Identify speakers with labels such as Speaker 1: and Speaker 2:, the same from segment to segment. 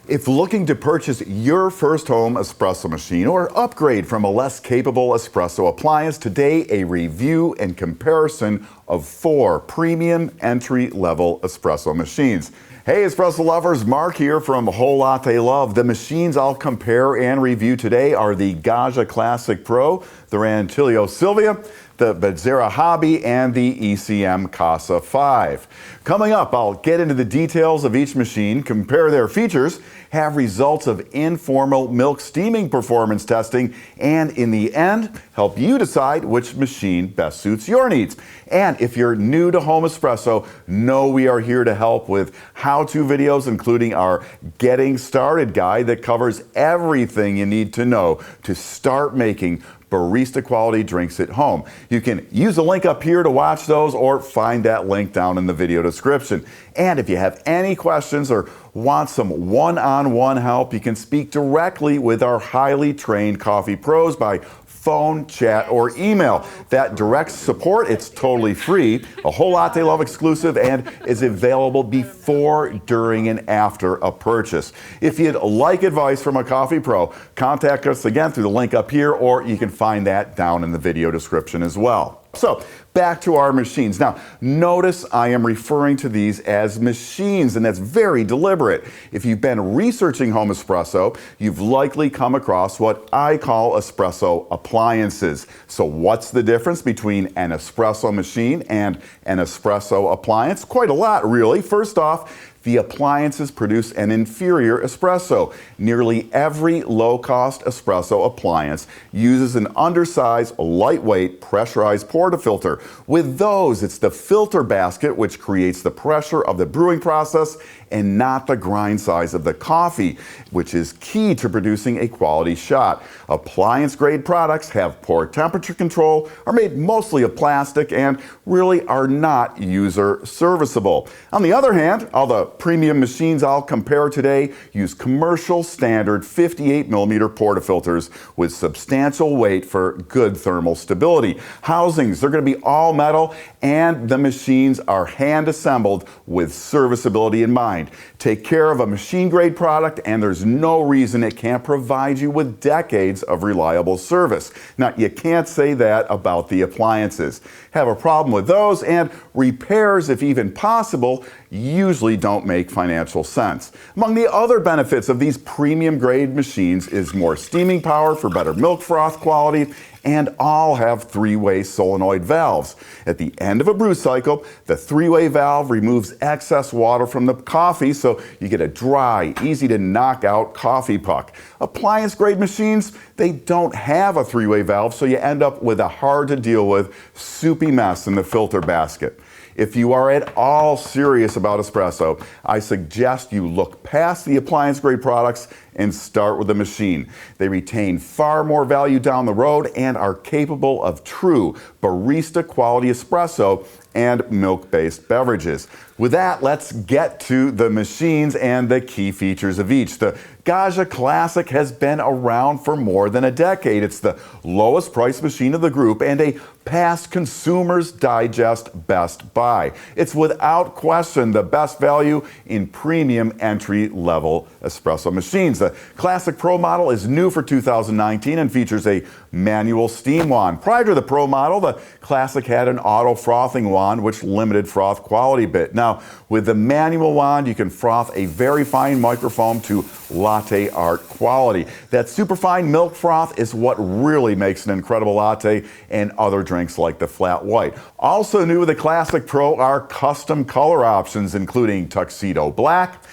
Speaker 1: If looking to purchase your first home espresso machine or upgrade from a less capable espresso appliance, today a review and comparison of 4 premium entry-level espresso machines. Hey espresso lovers, Mark here from Whole Latte Love. The machines I'll compare and review today are the Gaggia Classic Pro, the Rancilio Silvia, the Bezzera Hobby, and the ECM Casa V. Coming up, I'll get into the details of each machine, compare their features, have results of informal milk steaming performance testing, and in the end, help you decide which machine best suits your needs. And if you're new to home espresso, know we are here to help with how-to videos, including our Getting Started guide that covers everything you need to know to start making barista quality drinks at home. You can use the link up here to watch those or find that link down in the video description. And if you have any questions or want some one-on-one help, you can speak directly with our highly trained coffee pros by phone, chat, or email. That direct support, it's totally free, a Whole Latte Love exclusive, and is available before, during, and after a purchase. If you'd like advice from a coffee pro, contact us again through the link up here, or you can find that down in the video description as well. So, back to our machines. Now, notice I am referring to these as machines, and that's very deliberate. If you've been researching home espresso, you've likely come across what I call espresso appliances. So what's the difference between an espresso machine and an espresso appliance? Quite a lot, really. First off, the appliances produce an inferior espresso. Nearly every low-cost espresso appliance uses an undersized, lightweight, pressurized portafilter. With those, it's the filter basket which creates the pressure of the brewing process and not the grind size of the coffee, which is key to producing a quality shot. Appliance-grade products have poor temperature control, are made mostly of plastic, and really are not user-serviceable. On the other hand, all the premium machines I'll compare today use commercial standard 58mm portafilters with substantial weight for good thermal stability. Housings, they're going to be all metal, and the machines are hand-assembled with serviceability in mind. Take care of a machine-grade product, and there's no reason it can't provide you with decades of reliable service. Now, you can't say that about the appliances. Have a problem with those, and repairs, if even possible, usually don't make financial sense. Among the other benefits of these premium-grade machines is more steaming power for better milk froth quality, and all have 3-way solenoid valves. At the end of a brew cycle, the 3-way valve removes excess water from the coffee, so you get a dry, easy to knock out coffee puck. Appliance-grade machines, they don't have a 3-way valve, so you end up with a hard to deal with, soupy mess in the filter basket. If you are at all serious about espresso, I suggest you look past the appliance-grade products and start with the machine. They retain far more value down the road and are capable of true barista-quality espresso and milk-based beverages. With that, let's get to the machines and the key features of each. The Gaggia Classic has been around for more than a decade. It's the lowest price machine of the group and a past Consumer's Digest best buy. It's without question the best value in premium entry-level espresso machines. The Classic Pro model is new for 2019 and features a manual steam wand. Prior to the Pro model, the Classic had an auto frothing wand which limited froth quality a bit. Now, with the manual wand, you can froth a very fine microfoam to latte art quality. That superfine milk froth is what really makes an incredible latte and other drinks like the flat white. Also new with the Classic Pro are custom color options, including tuxedo black,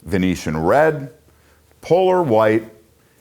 Speaker 1: Venetian red, polar white,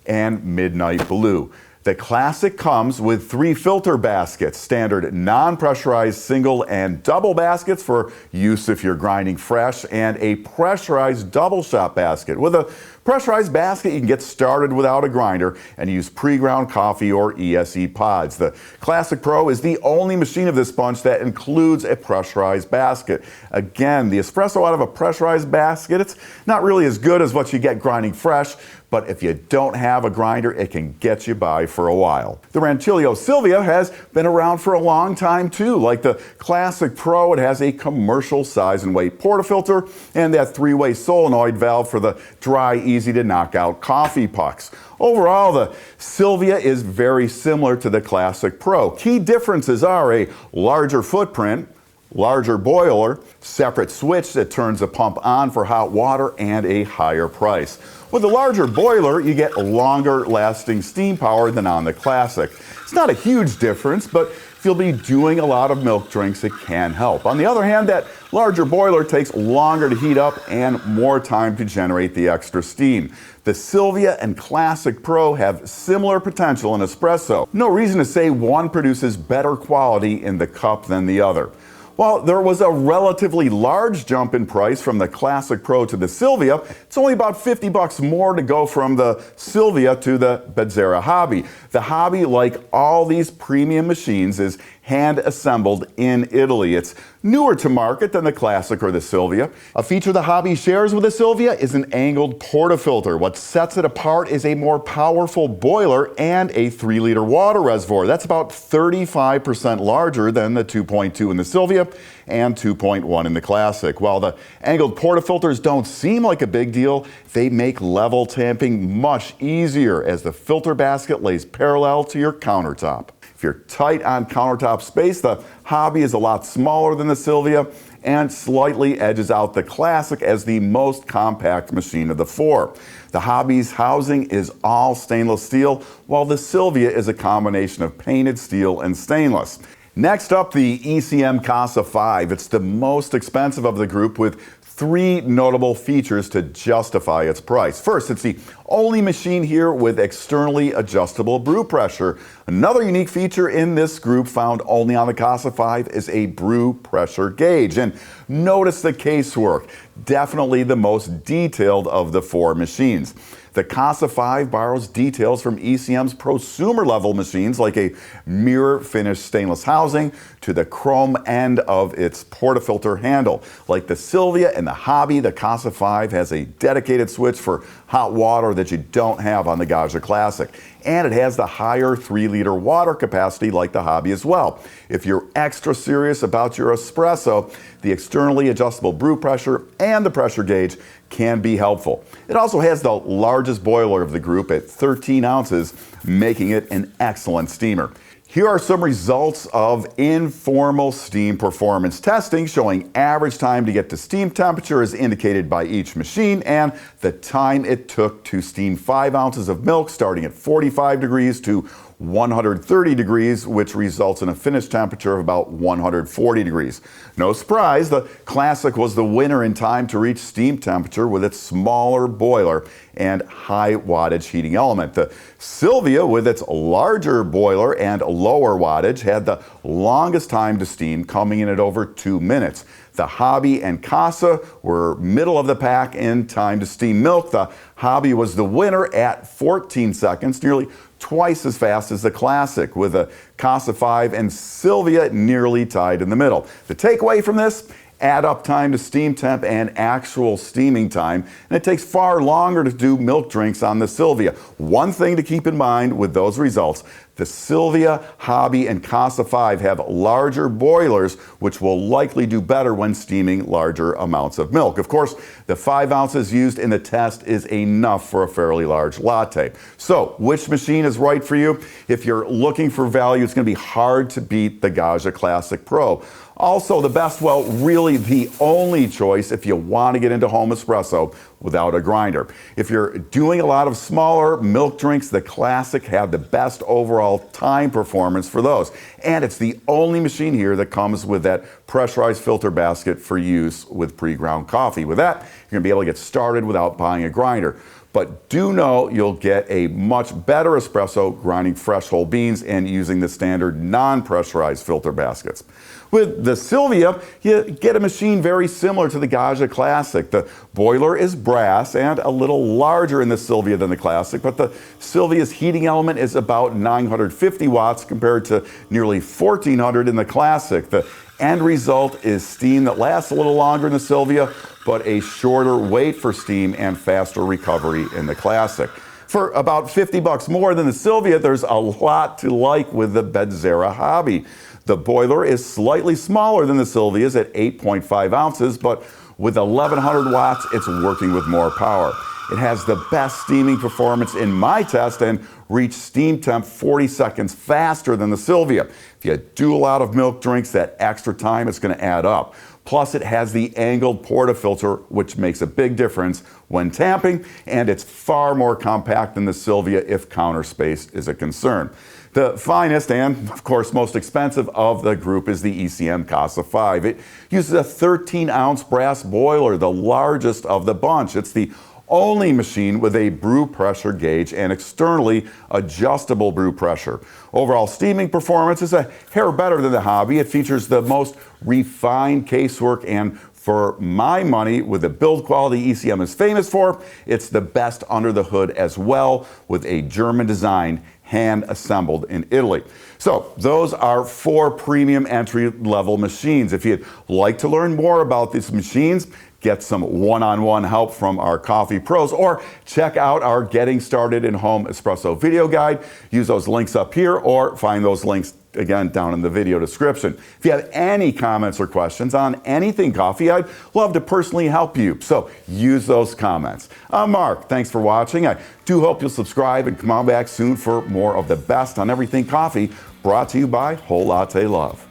Speaker 1: and midnight blue. The Classic comes with 3 filter baskets, standard non-pressurized single and double baskets for use if you're grinding fresh, and a pressurized double shot basket. With a pressurized basket, you can get started without a grinder and use pre-ground coffee or ESE pods. The Classic Pro is the only machine of this bunch that includes a pressurized basket. Again, the espresso out of a pressurized basket, it's not really as good as what you get grinding fresh, but if you don't have a grinder, it can get you by for a while. The Rancilio Silvia has been around for a long time too. Like the Classic Pro, it has a commercial size and weight portafilter and that 3-way solenoid valve for the dry, easy to knock out coffee pucks. Overall, the Silvia is very similar to the Classic Pro. Key differences are a larger footprint, larger boiler, separate switch that turns the pump on for hot water, and a higher price. With a larger boiler, you get longer lasting steam power than on the Classic. It's not a huge difference, but if you'll be doing a lot of milk drinks, it can help. On the other hand, that larger boiler takes longer to heat up and more time to generate the extra steam. The Silvia and Classic Pro have similar potential in espresso. No reason to say one produces better quality in the cup than the other. While there was a relatively large jump in price from the Classic Pro to the Silvia, it's only about $50 more to go from the Silvia to the Bezzera Hobby. The Hobby, like all these premium machines, is hand assembled in Italy. It's newer to market than the Classic or the Silvia. A feature the Hobby shares with the Silvia is an angled portafilter. What sets it apart is a more powerful boiler and a 3-liter water reservoir. That's about 35% larger than the 2.2 in the Silvia and 2.1 in the Classic. While the angled portafilters don't seem like a big deal, they make level tamping much easier as the filter basket lays parallel to your countertop. If you're tight on countertop space, the Hobby is a lot smaller than the Silvia and slightly edges out the Classic as the most compact machine of the 4. The Hobby's housing is all stainless steel, while the Silvia is a combination of painted steel and stainless. Next up, the ECM Casa V. It's the most expensive of the group with 3 notable features to justify its price. First, it's the only machine here with externally adjustable brew pressure. Another unique feature in this group found only on the Casa V is a brew pressure gauge. And notice the casework, definitely the most detailed of the 4 machines. The Casa V borrows details from ECM's prosumer level machines, like a mirror finished stainless housing to the chrome end of its portafilter handle. Like the Silvia and the Hobby, the Casa V has a dedicated switch for hot water that you don't have on the Gaggia Classic. And it has the higher 3-liter water capacity like the Hobby as well. If you're extra serious about your espresso, the externally adjustable brew pressure and the pressure gauge can be helpful. It also has the largest boiler of the group at 13 ounces, making it an excellent steamer. Here are some results of informal steam performance testing showing average time to get to steam temperature as indicated by each machine and the time it took to steam 5 ounces of milk starting at 45 degrees to 130 degrees, which results in a finished temperature of about 140 degrees. No surprise, the Classic was the winner in time to reach steam temperature with its smaller boiler and high wattage heating element. The Silvia, with its larger boiler and lower wattage, had the longest time to steam, coming in at over 2 minutes. The Hobby and Casa were middle of the pack in time to steam milk. The Hobby was the winner at 14 seconds, nearly twice as fast as the Classic, with the Casa V and Silvia nearly tied in the middle. The takeaway from this: add up time to steam temp and actual steaming time, and it takes far longer to do milk drinks on the Silvia. One thing to keep in mind with those results: the Silvia, Hobby, and Casa V have larger boilers, which will likely do better when steaming larger amounts of milk. Of course, the 5 ounces used in the test is enough for a fairly large latte. So, which machine is right for you? If you're looking for value, it's going to be hard to beat the Gaggia Classic Pro. Also the best, well, really the only choice if you want to get into home espresso without a grinder. If you're doing a lot of smaller milk drinks, the Classic had the best overall time performance for those. And it's the only machine here that comes with that pressurized filter basket for use with pre-ground coffee. With that, you're going to be able to get started without buying a grinder. But do know you'll get a much better espresso grinding fresh whole beans and using the standard non-pressurized filter baskets. With the Silvia, you get a machine very similar to the Gaggia Classic. The boiler is brass and a little larger in the Silvia than the Classic, but the Silvia's heating element is about 950 watts compared to nearly 1400 in the Classic. The end result is steam that lasts a little longer in the Silvia, but a shorter wait for steam and faster recovery in the Classic. For about 50 bucks more than the Silvia, there's a lot to like with the Bezzera Hobby. The boiler is slightly smaller than the Silvia's at 8.5 ounces, but with 1100 watts, it's working with more power. It has the best steaming performance in my test and reached steam temp 40 seconds faster than the Silvia. If you do a lot of milk drinks, that extra time is going to add up. Plus, it has the angled portafilter, which makes a big difference when tamping, and it's far more compact than the Silvia if counter space is a concern. The finest and, of course, most expensive of the group is the ECM Casa V. It uses a 13-ounce brass boiler, the largest of the bunch. It's the only machine with a brew pressure gauge and externally adjustable brew pressure. Overall steaming performance is a hair better than the Hobby. It features the most refined casework, and for my money, with the build quality ECM is famous for, it's the best under the hood as well, with a German design hand assembled in Italy. So those are 4 premium entry-level machines. If you'd like to learn more about these machines, get some one-on-one help from our coffee pros, or check out our Getting Started in Home Espresso video guide. Use those links up here, or find those links again down in the video description. If you have any comments or questions on anything coffee, I'd love to personally help you. So use those comments. I'm Mark. Thanks for watching. I do hope you'll subscribe and come on back soon for more of the best on everything coffee, brought to you by Whole Latte Love.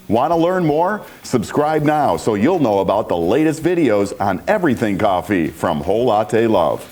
Speaker 1: Want to learn more? Subscribe now so you'll know about the latest videos on everything coffee from Whole Latte Love.